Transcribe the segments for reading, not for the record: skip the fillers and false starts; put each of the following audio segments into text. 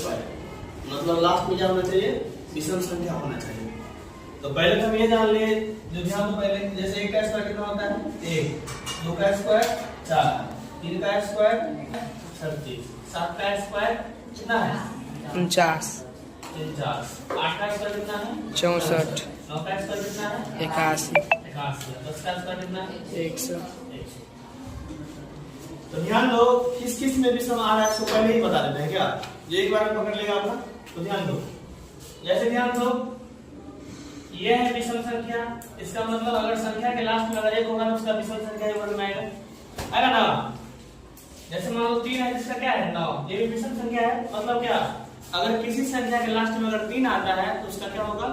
Square, मतलब last में क्या होना चाहिए, विषम संख्या होना चाहिए। तो पहले तो हम ये जान ले, जो ध्यान तो पहले, जैसे 1 का स्क्वायर कितना होता है 1, 2 का स्क्वायर 4, 3 का स्क्वायर 36, 7 का स्क्वायर कितना है 49, 8 का स्क्वायर कितना है 64, 9 का स्क्वायर कितना है 81, 81, 10 का स्क्वायर कितना है 100। तो ध्यान दो, किस किस में विषम आ रहा है इसको पहले ही बता देते हैं क्या, ये एक बार में पकड़ लेगा आपका। तो ध्यान दो, जैसे ध्यान दो, ये है विषम संख्या, इसका मतलब अगर संख्या के लास्ट में अगर 1 होगा तो उसका विषम संख्या ही वर्ग में आएगा ना। जैसे मान लो 3 है, जिसका क्या है 9, ये भी विषम संख्या है। मतलब क्या, अगर किसी संख्या के लास्ट में अगर 3 आता है तो उसका क्या होगा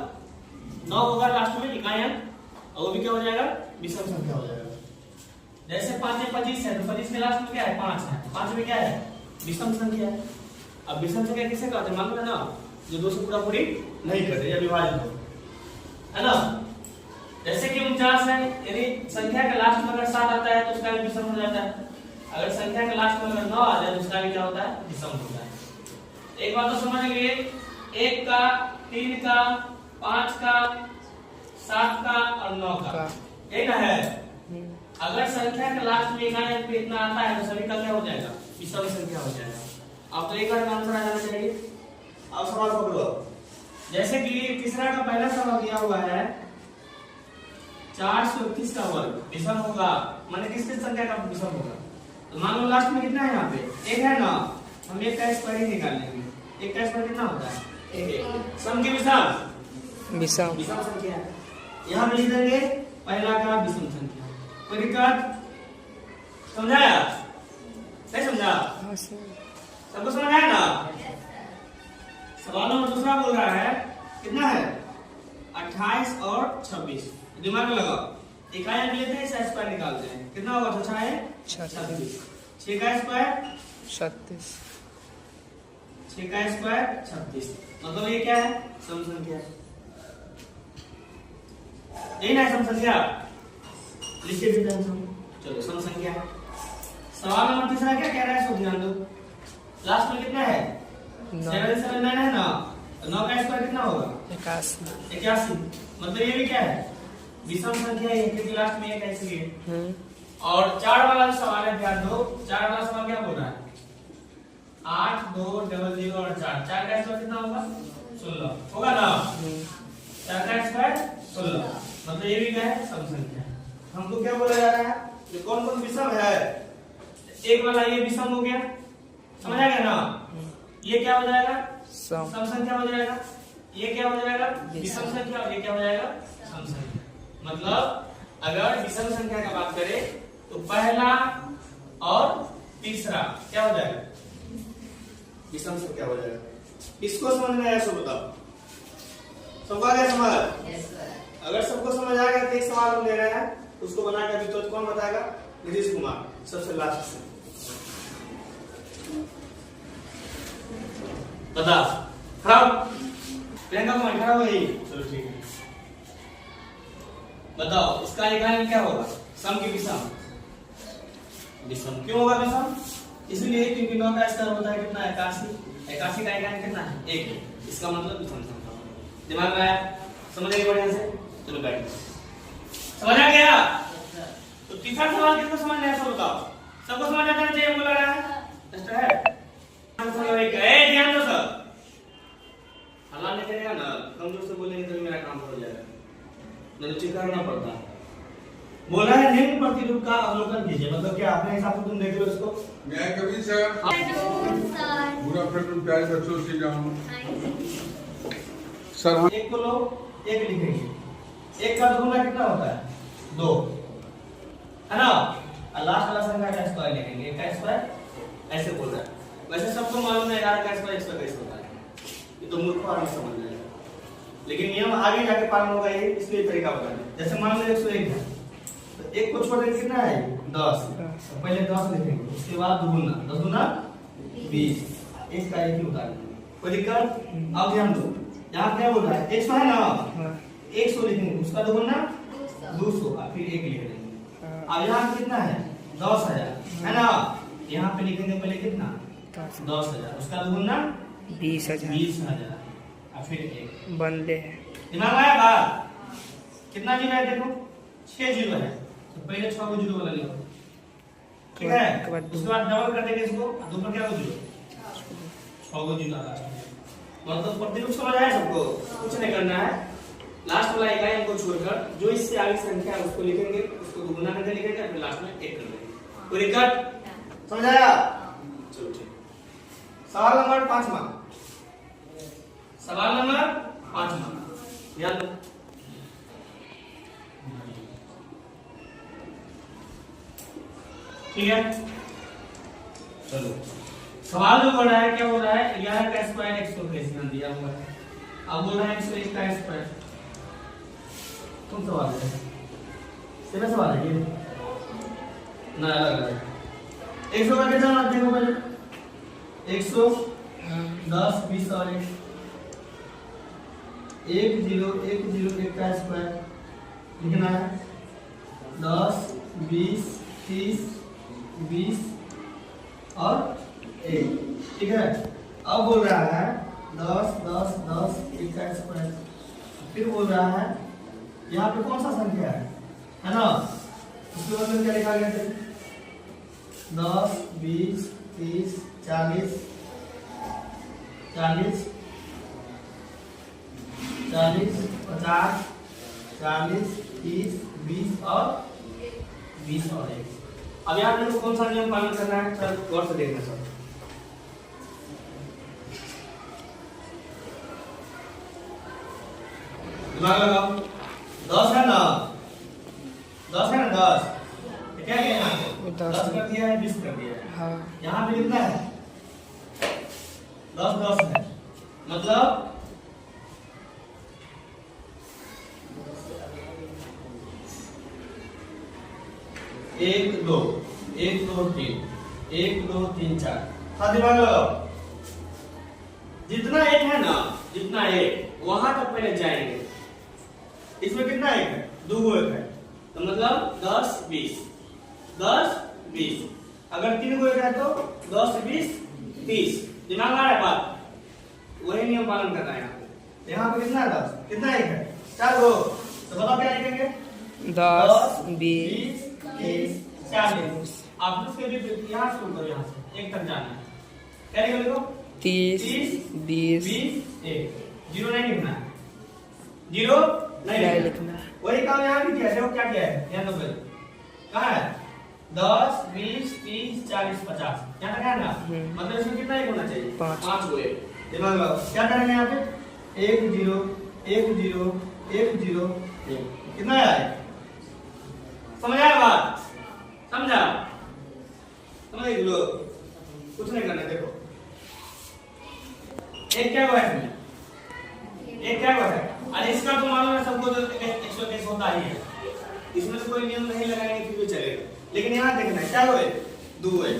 9 होगा लास्ट में इकाई अंक, और वो भी क्या हो जाएगा विषम संख्या हो जाएगा। जैसे 5 में 25 है, तो 25 के लास्ट में क्या है 5 है, 5 में क्या है विषम संख्या है। अब विषम संख्या किसे कहते हैं मालूम है ना, जो 2 से पूरा पूरी नहीं करते या विभाजित हो, है ना। जैसे कि 49 है, यदि संख्या के लास्ट में अगर 7 आता है तो उसका भी विषम हो जाता है। अगर संख्या के लास्ट में अगर 9 आ जाए तो उसका भी क्या होता है विषम होता है। एक बात तो समझ लिए, 1 का, 3 का, 5 का, 7 का और 9 का, यही ना है। अगर संख्या के लास्ट में इकाई अंक पे इतना आता है तो सभी का क्या हो जाएगा विषम संख्या हो जाएगा। अब तो एक बार आंसर आ जाना चाहिए। अब सवाल पकड़ो, जैसे कि तीसरा का पहला सवाल दिया हुआ है 431 का वर्ग विषम होगा, माने किस किस संख्या का विषम होगा। तो मान लो लास्ट में कितना है यहाँ पे 1 है ना, हम 1 का स्क्वायर ही निकाल लेंगे। 1 का स्क्वायर कितना होता है 1, सम के विषम संख्या है। यहाँ पे लिख देंगे पहला का विषम संख्या। कोई दिक्कत, समझाया नहीं समझा, सबको समझ आया ना। सवाल नंबर दूसरा बोल रहा है कितना है 28 और 26, दिमाग में लगाओ, इकाई अंक लेते हैं इसका स्क्वायर निकालते हैं, कितना होगा तो 6 है 36, 6 का स्क्वायर 36, 6 का स्क्वायर 36, मतलब ये क्या है सम संख्या, यही ना सम संख्या, लिखिए भी ध्यान से। चलो सम संख्या, सवाल नंबर तीसरा क्या कह रहा है सो ध्यान दो, लास्ट में कितना है 779 है ना, 9 का स्क्वायर कितना होगा 81, मतलब ये भी क्या है विषम संख्या है क्योंकि लास्ट में एक है इसलिए। और 4 वाला जो सवाल है ध्यान दो, 4 वाला सवाल क्या बोल रहा है 8 2 00 और 4, 4 का स्क्वायर कितना होगा 16 होगा ना, 4 का स्क्वायर 16, मतलब ये भी क्या है सम संख्या। हमको क्या बोला जा रहा है ये कौन कौन विषम है, एक वाला ये विषम हो गया, समझ आ गया ना। ये क्या हो जाएगा सम संख्या हो जाएगा, ये क्या हो जाएगा विषम संख्या, और ये क्या हो जाएगा सम संख्या। मतलब अगर विषम संख्या का बात करें तो पहला और तीसरा क्या हो जाएगा विषम संख्या हो जाएगा। इसको समझ में आया सो बताओ, सबको आ गया समझ? अगर सबको समझ आ गया तो एक सवाल हम ले रहे हैं, उसको बना के अभी तो कौन बताएगा नीतीश कुमार, सबसे लास्ट से बता। खराब प्रियंका कुमार खराब हो गई, चलो ठीक है बताओ इसका इकाई क्या होगा सम की विषम, विषम क्यों होगा विषम, इसलिए क्योंकि 9 का स्क्वायर होता है कितना 81, 81 का इकाई कितना है 1, इसका मतलब विषम संख्या। दिमाग में आया, समझ गए बढ़िया से, चलो बैठ समझ आ गया। तो तीसरा सवाल किसको समझ नहीं आया सब बताओ, सबको समझ आ जाना चाहिए, बोला रहा है टेस्ट है ध्यान दो सर, हल्ला नहीं करेगा ना, कमजोर से बोलेंगे तो मेरा काम हो जाएगा, नहीं ठीक करना पड़ता है। बोला है निम्न प्रतिरूप का अवलोकन कीजिए, मतलब क्या अपने हिसाब से तुम देख लो इसको। मैं कभी सर गुड आफ्टरनून प्यारे बच्चों से जाऊं सर, हम एक को लो एक लिखेंगे, एक का दुगुना कितना होता है 2 है ना, और लास्ट वाला संख्या का स्क्वायर लिखेंगे, एक का स्क्वायर ऐसे बोल रहा है। वैसे सबको मालूम है 11 का स्क्वायर 121 होता है, ये तो मूर्ख आदमी समझ जाएगा, लेकिन नियम आगे जाके पालन होगा ये, इसलिए तरीका बता दें। जैसे मान लो 101 है तो एक को छोड़ के कितना है 10, तो पहले 10 लिखेंगे, उसके बाद दुगुना 10 गुना 20, एक का एक ही उतारेंगे, कोई दिक्कत। अब ध्यान दो यहाँ क्या बोल रहा है 100 है ना, 100 लिखेंगे, उसका दुगुना 200 और फिर 1 लिख देंगे। अब यहाँ कितना है 10,000 है ना, यहाँ पे लिखेंगे पहले कितना 10,000, उसका दुगुना 20,000 20,000 और फिर 1 बंदे है। दिमाग आया बात? कितना जीरो है देखो, 6 जीरो है, तो पहले 6 को जीरो वाला लिखो, ठीक है। उसके बाद डबल कर देंगे इसको, दो पर क्या हो जीरो, 6 को जीरो आ रहा है। मतलब प्रतिरूप समझ आया सबको? कुछ नहीं करना है, लास्ट वाला इकाई को छोड़कर जो इससे आगे संख्या है उसको लिखेंगे, उसको गुना करके लिखेंगे, फिर लास्ट में 1 कर देंगे। कोई दिक्कत? समझ आया? चलो ठीक। सवाल नंबर 5वां, सवाल नंबर 5वां ध्यान दो। ठीक है, चलो सवाल जो बोल रहा है, क्या बोल रहा है, 11 का स्क्वायर 100 दिया हुआ है। अब बोल रहा है 101 का स्क्वायर। कौन सवाल है? सीधा सवाल है ये ना, अलग अलग। 100 का कितना आप देखो पहले, 110 20 और 1 1 0 1 0 1 का स्क्वायर लिखना है, 10 20 30 20 और 1, ठीक है। अब बोल रहा है 10 10 10 1 का स्क्वायर, फिर बोल रहा है यहाँ पे कौन सा संख्या है ना, उसके बाद में क्या लिखा गया था, 10 20 30 40 40 40 50 40 30 20 और 20 और 1। अब यहाँ पे कौन सा नियम पालन करना है, सर गौर से देखना सर। दिमाग लगाओ, 10 है ना, 10 है ना, 10 क्या है यहाँ पे, 10 कर दिया है, 20 कर दिया है। हाँ, यहाँ पे कितना है, 10 10 है, मतलब 1 2 1 2 3 1 2 3 4। हाँ दिमाग लगाओ, जितना 1 है ना, जितना 1 वहां तक पहले जाएंगे। इसमें कितना 1 है, 2 1 है, तो मतलब 10 20 10 20। अगर 3 को 1 है तो 10 20 30। दिमाग आ रहा है बात? वही नियम पालन करना है यहाँ पे। यहाँ पे कितना है, 10 कितना 1 है, 4 को, तो बताओ क्या लिखेंगे, 10 20 30 40। आप उसके भी यहाँ शुरू करो, यहाँ से 1 तक जाना है, क्या लिखो, 30 20 1 जीरो नहीं लिखना है, जीरो नहीं लिखना है। वही काम यहाँ भी किया, देखो क्या किया है, यहाँ तो पहले कहाँ है, 10 20 30 40 50 यहाँ तक है ना, मतलब इसमें कितना 1 होना चाहिए, 5 को 1। दिमाग लगाओ, क्या करेंगे यहाँ पे, 1 0 1 0 1 0 1, कितना है, समझ आया बात, समझा, समझ लो, कुछ नहीं करना। देखो एक क्या हुआ है इसमें, एक क्या हुआ है, अरे इसका तो मालूम है सबको, जो 120 होता ही है, इसमें से कोई नियम नहीं लगाएंगे फिर भी चलेगा। लेकिन यहाँ देखना है क्या हुए, 2 है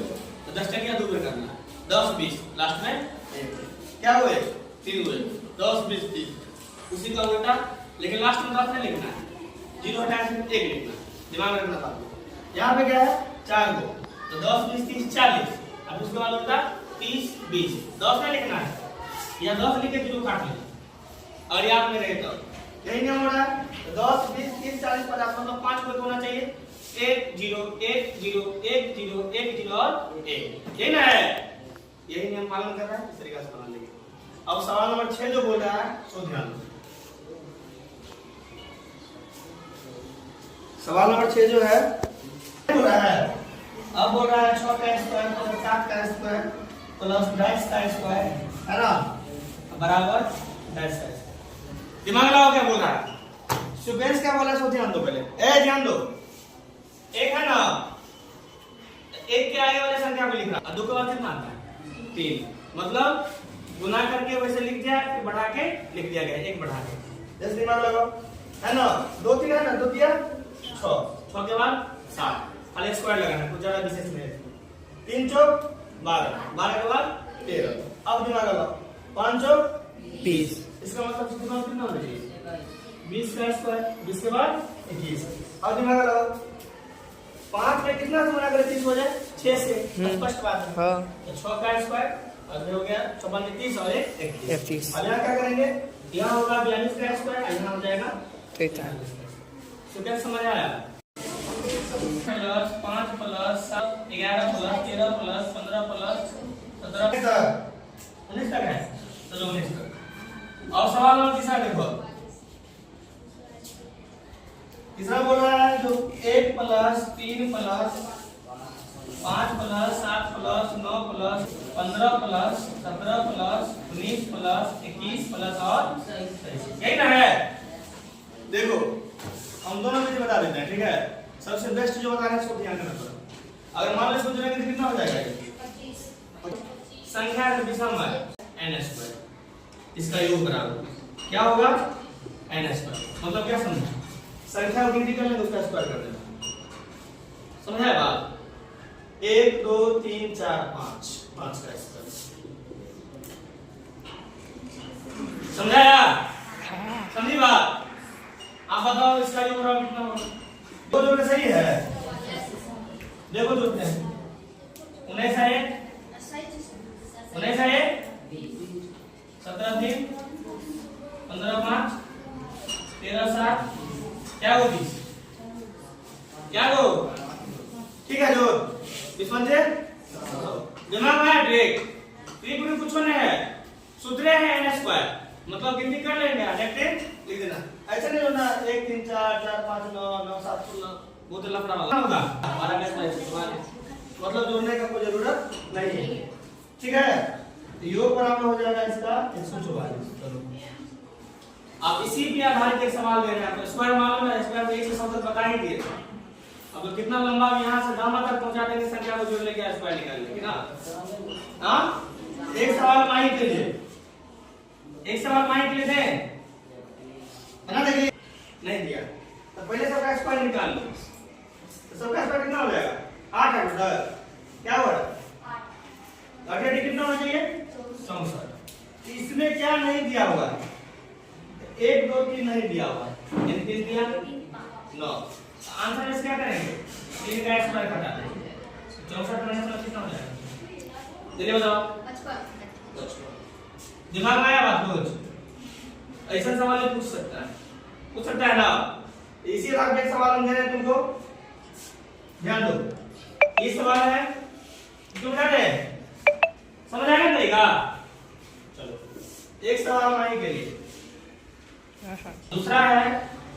तो 10 टकिया 2 पे करना है, 10 20 लास्ट में 1 क्या हुए, 3 हुए, 10 20 30 उसी का उल्टा, लेकिन लास्ट में 10 नहीं लिखना है, 0 हटा के 1 लिखना है। दिमाग रखना था। यहाँ पे क्या है, 4 को, तो 10 20 30 40। अब उसके बाद होता 30 20, 10 नहीं लिखना है, या 10 लिख के 0 काट लेना, और याद में रहे तो यही नियम हो रहा है। तो 10 20 30 40 50 मतलब 5 को होना चाहिए, 1 0 1 0 1 0 1 0 और 1, यही ना है, यही नियम पालन कर रहा है, इस तरीके से बना लेंगे। अब सवाल नंबर 6 जो बोल रहा है, तो ध्यान दो, सवाल नंबर 6 जो है बोल रहा है, अब बोल रहा है 6 का स्क्वायर प्लस 7 का स्क्वायर प्लस 22 का स्क्वायर है ना, बराबर 22 का। दिमाग लगाओ क्या बोल रहा है, सीक्वेंस क्या बोला है, सो ध्यान दो पहले, ए ध्यान दो, 1 है ना, 1 के आगे वाले संख्या को लिख रहा है, 2 के बाद कितना आता है 3, मतलब गुना करके वैसे लिख दिया, फिर बढ़ा के लिख दिया गया, 1 बढ़ा के। जैसे दिमाग लगाओ, है ना, 2 3 है ना, 2 3 6 6 के बाद 7, खाली स्क्वायर लगाना, कुछ ज्यादा विशेष नहीं है। 3 चौक 12, 12 के बाद 13। अब दिमाग लगाओ, 5 चौक 20, इसका मतलब कितना होना चाहिए, 20 का स्क्वायर, 20 के बाद 21। अब दिमाग लगाओ, 5 में कितना से गुना करें 30 हो जाए, 6 से, स्पष्ट बात है। 6 का स्क्वायर हो गया 30 और 31। अब यहाँ क्या करेंगे, यहाँ होगा 42 का स्क्वायर, यहाँ हो जाएगा 43। तो क्या समझ आया? Plus 5 plus 7 11 plus 13 plus 15 plus 17 19 तक है। चलो 19 तक। और सवाल नंबर तीसरा देखो, तीसरा बोल रहा है जो 1 plus 3 plus 5 plus 7 plus 9 plus 15 plus 17 plus 19 plus 21 plus और 23, यही ना है? देखो हम दोनों में बता देते हैं, ठीक है? सबसे बेस्ट जो बता रहे हैं उसको ध्यान रखना पड़ेगा। अगर मान लो इसको जोड़ेंगे तो कितना हो जाएगा? 25। संख्या का विषम है n स्क्वायर, इसका योग बराबर क्या होगा? n square. मतलब क्या समझे? संख्या को गिनती कर लेंगे उसका स्क्वायर कर देना, समझा बात? 1 2 3 4 5 5 का स्क्वायर, समझाया? समझी बात? आप बताओ इसका योग बराबर कितना होगा? दो जोड़े सही है, देखो जोड़ते हैं। 19 है 19 है 17 3 15 5 13 7 क्या हो 20, क्या हो? ठीक है जोड़ 20 पंजे दिमाग में ट्रिक, ट्रिक में कुछ नहीं है, सूत्र है n स्क्वायर, मतलब गिनती कर लेंगे, डायरेक्ट लिख देना। ऐसा नहीं होना 1 3 4 4 5 9 9 7 16 वो तो लफड़ा होगा हमारा मतलब जोड़ने का कोई जरूरत नहीं है, ठीक है? योग बराबर हो जाएगा इसका 144। चलो आप इसी पे आधारित एक सवाल दे रहे हैं, आपको स्क्वायर मालूम है, स्क्वायर में 1 से शब्द बता ही दिए। अब कितना लंबा यहां से दामा तक पहुंचा देंगे, संख्या को जोड़ लेके स्क्वायर निकाल लेंगे ना। हां एक सवाल माही के लिए, एक सवाल माही के लिए दे है ना, देखिए नहीं दिया तो पहले सबका स्क्वायर निकाल लो, तो सबका स्क्वायर कितना हो जाएगा? 8 है बेटा, क्या हुआ? 8 कितना होना चाहिए? 64। इसमें क्या नहीं दिया हुआ है? 1 2 3 नहीं दिया हुआ है, कितने दिया? 9। आंसर में क्या करेंगे? 3 का स्क्वायर घटा देंगे, 64 में से कितना हो जाएगा? जल्दी बताओ। 55। दिमाग में आया बात? कुछ ऐसा सवाल पूछ सकता है ना, इसी तरह के सवाल हम दे रहे हैं तुमको, ध्यान दो। ये सवाल है क्यों बता रहे हैं, समझ आएगा तरीका? चलो एक सवाल माही के लिए, दूसरा है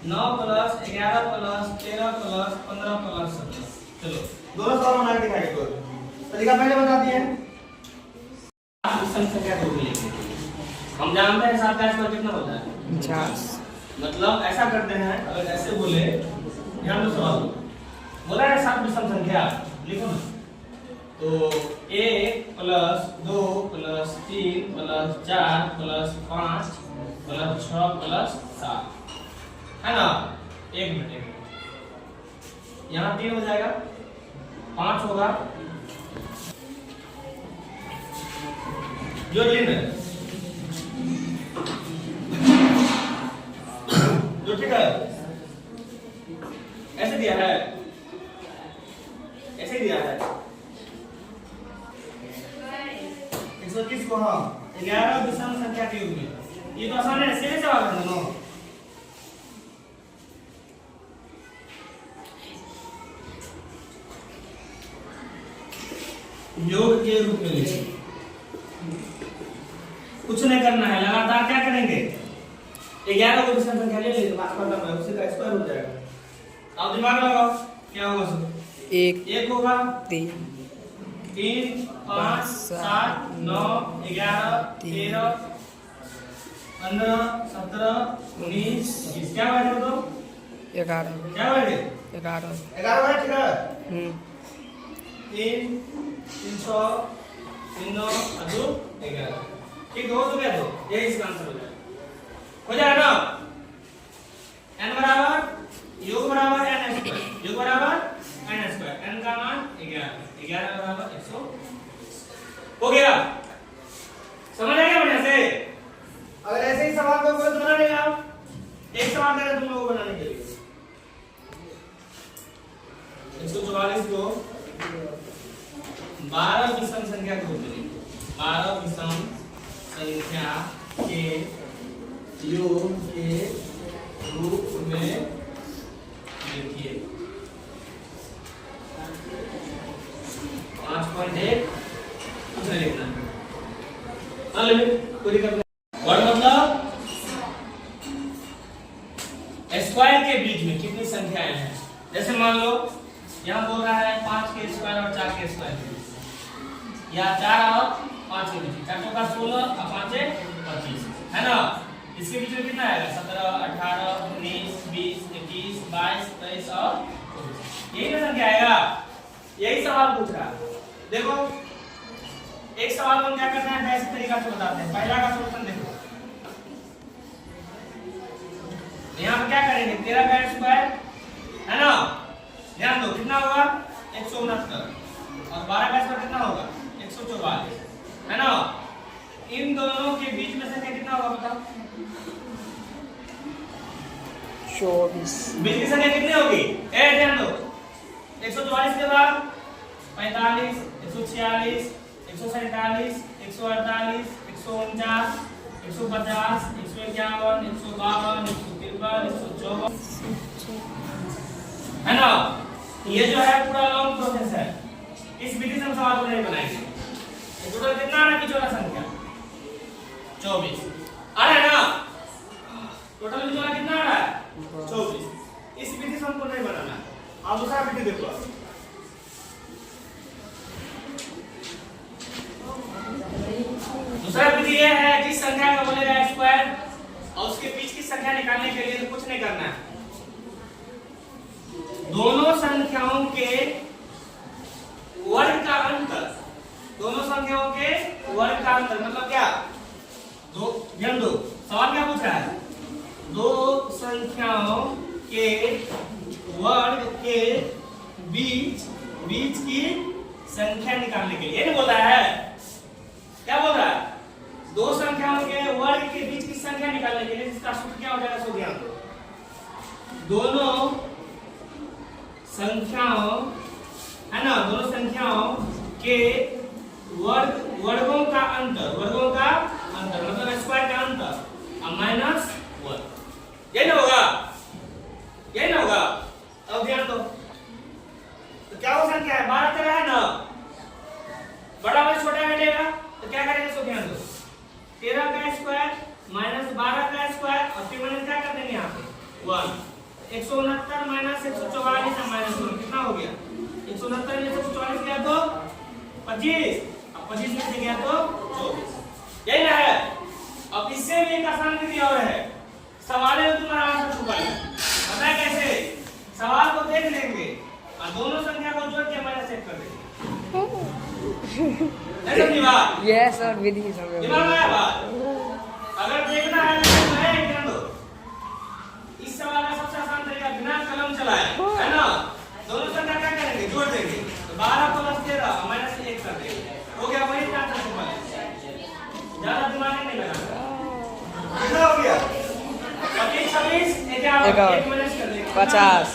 9 प्लस 11 प्लस 13 प्लस 15 प्लस 17। चलो दोनों सवाल बना के दिखाइए, तो तरीका पहले बता दिए। संख्या को लेंगे, हम जानते हैं 7 का स्क्वायर कितना होता है? 50। मतलब ऐसा करते हैं, अगर ऐसे बोले, ध्यान दो सवाल बोला है 7 विषम संख्या, लिखो ना, तो 1 plus 2 plus 3 plus 4 plus 5 plus 6 plus 7 है ना। 1 मिनट, यहाँ 3 हो जाएगा, 5 होगा, जो लेना जो ठीक है, ऐसे दिया है, ऐसे दिया है 121 को, हाँ 11 विषम संख्या के योग में, ये तो आसान है, सीधे सवाल है दोनों। योग के रूप में लिखिए, कुछ नहीं करना है, लगातार क्या करेंगे? 11 को विषम संख्या ले लेते, बात खत्म है, उसी का स्क्वायर हो जाएगा। आप दिमाग लगाओ क्या होगा? सब 1 होगा, 3 5 7 9 11 13 15 17 19 20 क्या बैठे हो? 11। क्या बैठे? 11 11 ठीक है। 3 3 6 3 9 2 11 ठीक हो तो क्या दो, यही इसका आंसर हो जाएगा, हो जाएगा ना। n बराबर योग बराबर n स्क्वायर, योग बराबर n स्क्वायर, n का मान 11, 11 बराबर 100 हो गया। समझ आ गया बढ़िया से? अगर ऐसे ही सवाल को कोई बना लेगा, एक सवाल दे रहे तुम लोगों को बनाने के लिए, 144 को 12 विषम संख्या के रूप में, 12 संख्या के योग के रूप में लिखिए। 5.1 उसने लिखना है। पूरी करना वर्ड मतलब स्क्वायर के बीच में कितनी संख्याएं हैं। जैसे मान लो यहाँ बोल रहा है 5 के स्क्वायर और 4 के स्क्वायर के बीच, या 4 और 5 के बीच, 4 का 16 और 5 25 है ना। इसके बीच में कितना आएगा? 17, 18, 19, 20, 21, 22, 23 और 24। यही ना संख्या आएगा। यही सवाल पूछ रहा है। देखो एक सवाल हम क्या करते हैं, वैसे तरीका से बताते हैं। पहला का सॉल्यूशन देखो, यहाँ पे क्या करेंगे, 13 का स्क्वायर है ना, ध्यान दो कितना होगा 169, और 12 का स्क्वायर कितना होगा 144 है ना। इन दोनों के बीच में संख्या कितना होगा बताओ? 24। बीच की संख्या कितनी होगी? ध्यान दो 144 के बाद 45, 146, 147, 148, 149, 150, 151, 152, 153, 154 है ना। ये जो है पूरा लॉन्ग प्रोसेस है। इस विधि से हम सवाल को नहीं बनाएंगे। टोटल कितना आ रहा है बिचौला संख्या? 24 आ रहा है ना। टोटल बिचौला कितना आ रहा है? 24। इस विधि से हमको नहीं बनाना। अब दूसरा विधि देखो, दूसरा विधि ये है जिस संख्या का बोलेगा स्क्वायर और उसके बीच की संख्या निकालने के लिए तो कुछ नहीं करना है। दोनों संख्याओं के वर्ग का अंतर, दोनों संख्याओं के वर्ग का अंतर मतलब क्या? दो, ध्यान दो सवाल क्या पूछ रहा है, दो संख्याओं के वर्ग के बीच की संख्या निकालने के लिए। ये नहीं बोल रहा है, क्या बोल रहा है? दो संख्याओं के वर्ग के बीच की संख्या निकालने के लिए इसका सूत्र क्या हो जाएगा? सो ध्यान दो, दोनों संख्याओं है ना, दोनों संख्याओं के वर्गों का अंतर मतलब स्क्वायर का अंतर माइनस 1। ये ना होगा, ये ना होगा। अब ध्यान दो तो क्या वो संख्या है 12 13 है ना, बड़ा में छोटा मिलेगा तो क्या करेंगे? सो ध्यान दो 13 का स्क्वायर माइनस 12 का स्क्वायर और फिर मैंने क्या कर देंगे यहाँ पे 1। 169 माइनस 144 माइनस 1 कितना हो गया? 169 में से 144 गया तो 25, अब 25 में से गया तो 24। यही ना है। अब इससे भी एक आसान विधि और है, सवाल में तुम्हारा आंसर छुपा है। पता है कैसे? सवाल को देख लेंगे और दोनों संख्या को जोड़ के माइनस चेक कर देंगे। नहीं समझी बात? यस सर, विधि समझ दिमाग में आया बात? अगर देखना है तो है ध्यान दो, इस सवाल का सबसे आसान तरीका बिना कलम चलाए है ना, दोनों संख्या क्या करेंगे? जोड़ देंगे। तो 12 प्लस 13 माइनस 1 कर देंगे, हो गया वही आंसर सिंपल है, ज्यादा दिमाग नहीं लगाना। कितना हो गया? 25 26 51 माइनस कर देंगे 50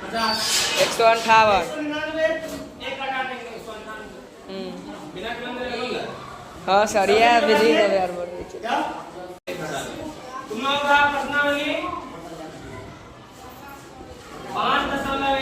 50 158 199 1 घटा देंगे 198 बिना कलम में लगेगा। हाँ सर, ये विधि को यार बोल रही क्या? तुम लोग का प्रश्नावली 5.1